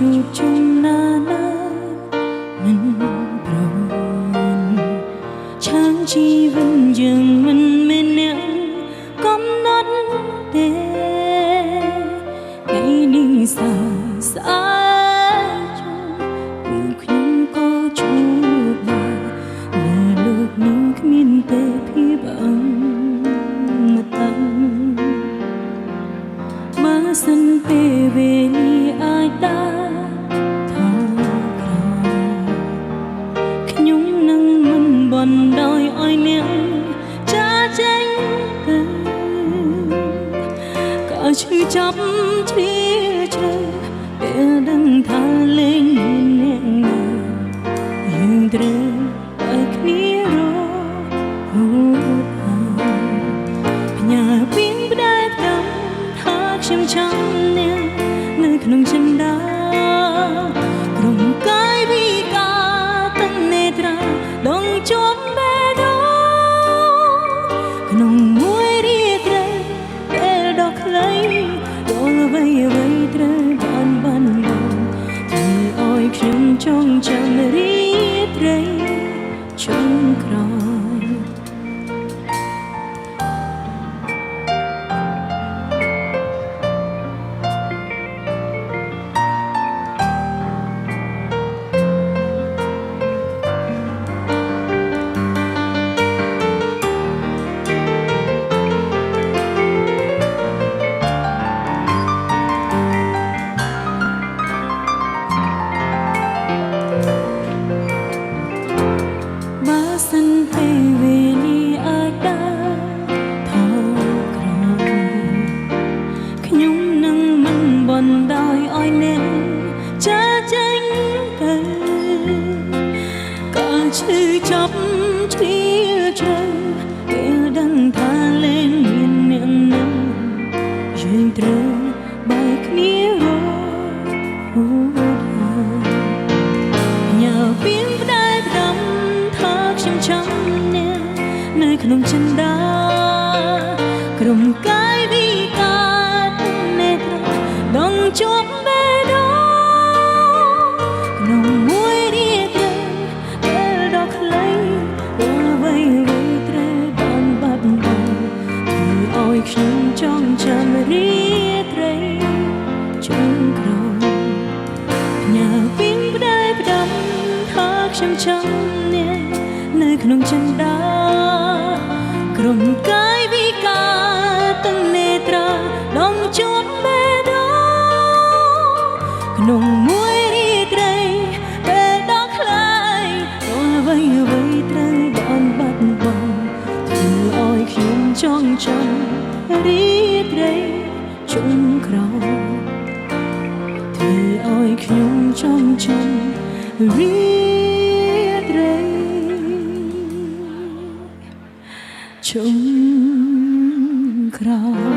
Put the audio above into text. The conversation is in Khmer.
ជួបជុំណាណាមិនប្រនឆាងជីវិតយើងមិនមានអ្នកកំណត់ទេថ្ងៃនេះស្អាតជុំគឺខ្ញុំក៏ជួបបានលើលោកនឹងគ្មានទេភាពអឹងមកតាំងបើសិនពេលវេលាអាចដើរថយក្រោយខ្ញុំនឹងមិនបណ្ដោយឲ្យអ្នកចាចេញទៅក៏ឈឺចាប់ជ្រាជ្រៅពេលដឹងថាលេងមានអ្នកនៅយើងត្រូវឲ្យគ្នារហូតផ្ញើពីងផ្ដែផ្ដាំថាខ្ញុំចាំអ្នកនៅក្នុងចិន្តាក្រុមកាយវិការទាំងនេត្រាដងជាប់បេះដូងក្នុងមួយរាត្រីពេលដ៏ខ្លីដល់អ្វីត្រូវបានបធ្វើឲ្យខ្ញុំចងចាំរាត្រីចុងក្រោយដោយឲ្យអ្នកចាចេញទៅក៏ឈឺចាប់ជ្រាជ្រៅពេលដឹងថាលេងមានអ្នកនៅយើងត្រូវបែកគ្នារហូតហើយញ៉ាំពីងផ្ដែផ្ដាំថាខ្ញុំចាំអ្នកនៅក្នុងចិន្តាក្រុមកាយវិការទាំងនេត្រាដងជាប់បេះដូងក្នុងមួយរាត្រីពេលដ៏ខ្លីពេលអ្វីត្រូវបានបាត់បង់ធ្វើឲ្យខ្ញុំចងចាំរាត្រីចុងក្រោយញ៉ាំពីងផ្ដែផ្ដាំថាខ្ញុំចាំអ្នកនៅក្នុងចិន្តាក្រុមកាយវិការទាំងនេត្រាដងជាប់បេះដូងក្នុងមួយរាត្រីពេលដ៏ខ្លីរាល់អ្វីត្រូវបានបាត់បង់ធ្វើឲ្យខ្ញុំចងចាំរាត្រីចុងក្រោយធ្វើឲ្យខ្ញុំចងចាំរាត្រីចុងក្រោយ